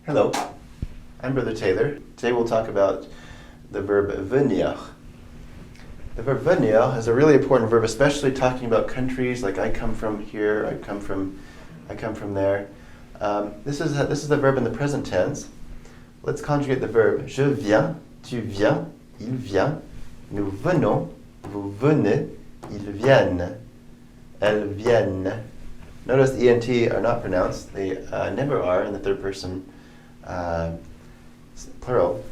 Hello, I'm Brother Taylor. Today we'll talk about the verb venir. The verb venir is a really important verb, especially talking about countries like I come from here, I come from there. This is the verb in the present tense. Let's conjugate the verb. Je viens, tu viens, il vient, nous venons, vous venez, ils viennent, elles viennent. Notice the ENT are not pronounced. They never are in the third person plural.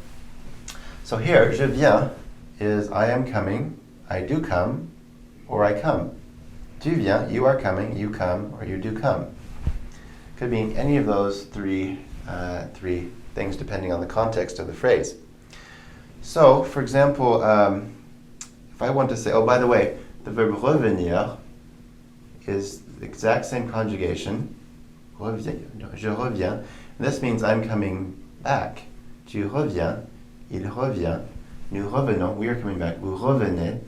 So here, je viens is I am coming, I do come, or I come. Tu viens, you are coming, you come, or you do come. Could mean any of those three things depending on the context of the phrase. So, for example, if I want to say, oh, by the way, the verb revenir is the exact same conjugation. Je reviens. And this means I'm coming back. Tu reviens, il revient, nous revenons, we are coming back. Vous revenez,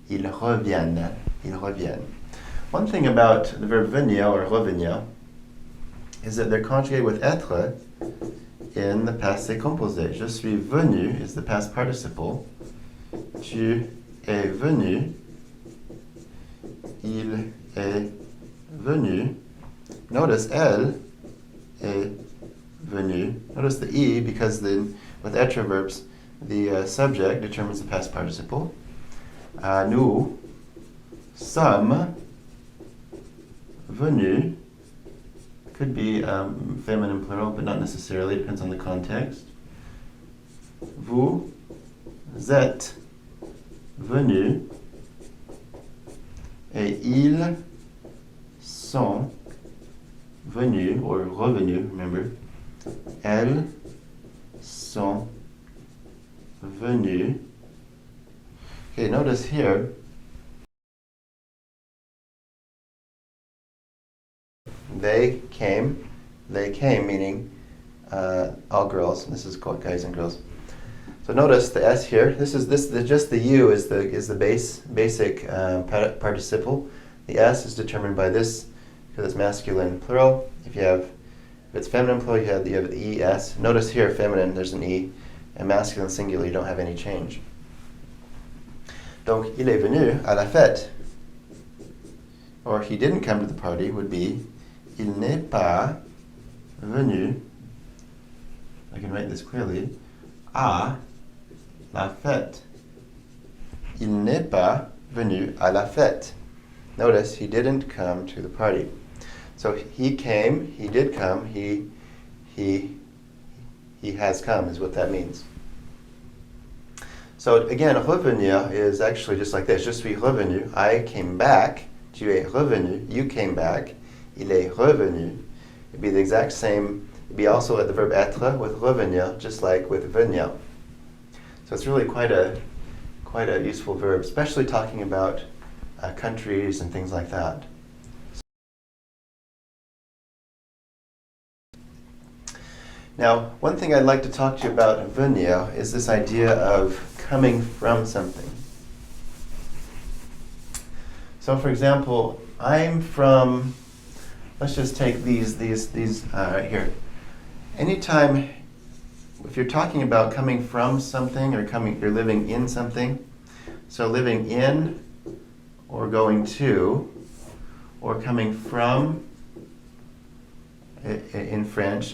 ils reviennent, ils reviennent. One thing about the verb venir or revenir is that they're conjugated with être in the passé composé. Je suis venu is the past participle. Tu es venu, il est venu. Notice elle est venue. Notice the e because with être verbs the subject determines the past participle. Nous sommes venus. Could be feminine plural, but not necessarily. Depends on the context. Vous êtes venus et ils sont venus or revenus. Remember, elles sont venues. Okay, notice here. They came meaning all girls. This is called guys and girls. So notice the s here. Just the u is the basic participle. The s is determined by this because it's masculine plural. If it's feminine plural, you have the es. Notice here, feminine, there's an e, and masculine singular, you don't have any change. Donc, il est venu à la fête. Or he didn't come to the party would be il n'est pas venu, I can write this clearly, à la fête. Il n'est pas venu à la fête. Notice he didn't come to the party. So he came, he did come, he has come is what that means. So again, revenir is actually just like this. Je suis revenu, I came back. Tu es revenu, you came back. Il est revenu. It'd be the exact same. It'd be also at the verb être with revenir, just like with venir. So it's really quite a useful verb, especially talking about countries and things like that. Now, one thing I'd like to talk to you about venir is this idea of coming from something. So, for example, I'm from. Let's just take these right here. Anytime, if you're talking about coming from something or you're living in something, so living in or going to or coming from in French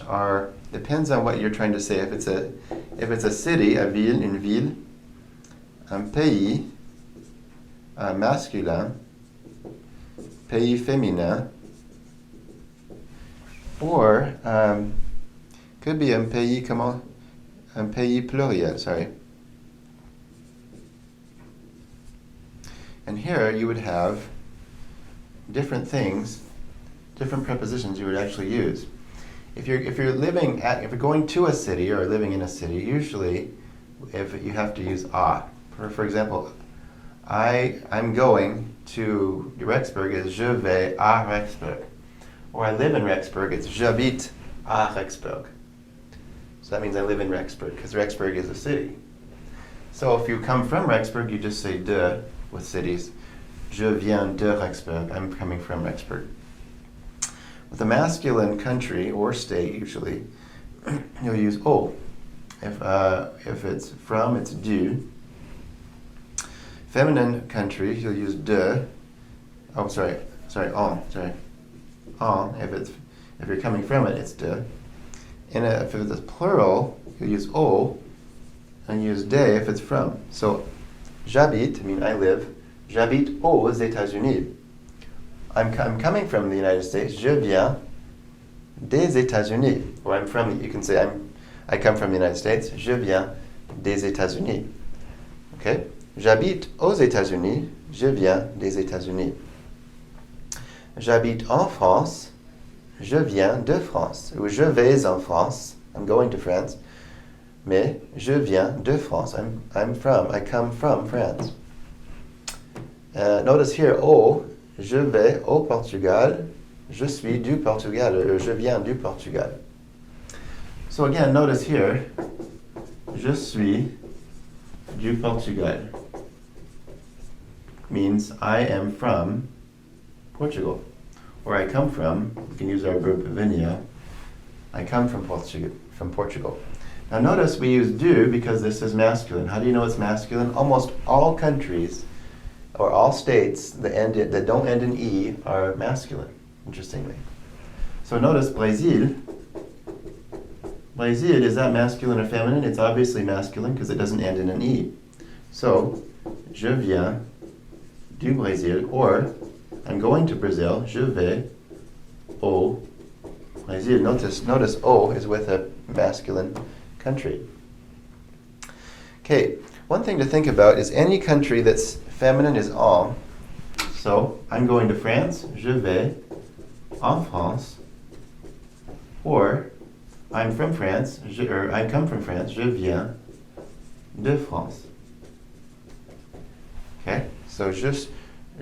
depends on what you're trying to say. If it's a city, a ville, une ville, un pays, masculin, pays féminin, or could be un pays pluriel, sorry. And here you would have different things, different prepositions you would actually use. If you're going to a city or living in a city, usually if you have to use a. For example, I'm going to Rexburg is je vais à Rexburg. Or I live in Rexburg, it's j'habite à Rexburg. So that means I live in Rexburg, because Rexburg is a city. So if you come from Rexburg, you just say de with cities. Je viens de Rexburg, I'm coming from Rexburg. With a masculine country or state, usually, you'll use au. If it's from, it's du. Feminine country, you'll use de. Oh, sorry, en. En. If you're coming from it, it's de. And if it's plural, you'll use au, and use de if it's from. So, j'habite, I mean I live. J'habite aux États-Unis. I'm coming from the United States. Je viens des États-Unis. Or you can say I come from the United States. Je viens des États-Unis. Okay? J'habite aux États-Unis. Je viens des États-Unis. J'habite en France. Je viens de France. Ou je vais en France. I'm going to France. Mais je viens de France. I come from France. Notice here, je vais au Portugal. Je suis du Portugal. Je viens du Portugal. So again, notice here, je suis du Portugal. Means I am from Portugal. Where I come from, we can use our verb venir. I come from Portugal. Now notice we use do because this is masculine. How do you know it's masculine? Almost all countries or all states that don't end in E are masculine, interestingly. So notice Brésil. Brésil, is that masculine or feminine? It's obviously masculine because it doesn't end in an E. So, je viens du Brésil, or I'm going to Brazil. Je vais au Brésil. Notice au is with a masculine country. Okay, one thing to think about is any country that's feminine is en. So, I'm going to France. Je vais en France. Or, I'm from France, I come from France, je viens de France. Okay, so je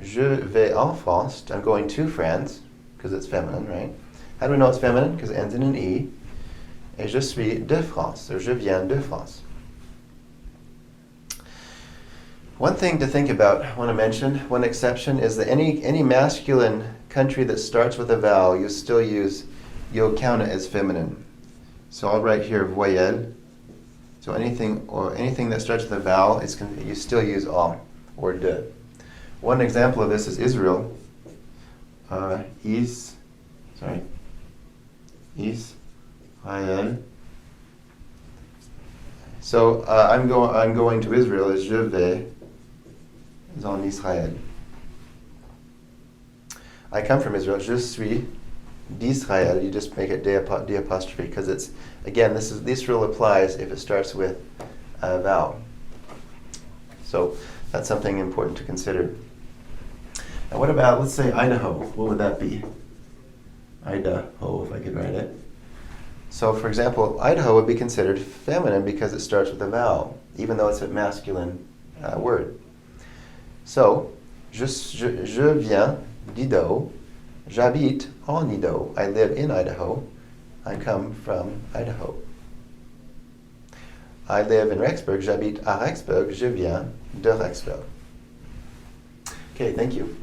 vais en France, I'm going to France, because it's feminine, right? How do we know it's feminine? Because it ends in an E. Et je suis de France, so je viens de France. One thing to think about, I want to mention, one exception is that any masculine country that starts with a vowel, you'll count it as feminine. So I'll write here voyelle. So anything that starts with a vowel, you still use en or de. One example of this is Israel. Israel. So I'm going to Israel as je vais en Israël. I come from Israel. Je suis d'Israël. You just make it d apostrophe because it's, again, this rule applies if it starts with a vowel. So that's something important to consider. Now what about, let's say, Idaho? What would that be? Idaho, if I could write it. So for example, Idaho would be considered feminine because it starts with a vowel, even though it's a masculine word. So, je viens d'Idaho. J'habite en Idaho. I live in Idaho. I come from Idaho. I live in Rexburg. J'habite à Rexburg. Je viens de Rexburg. Okay, thank you.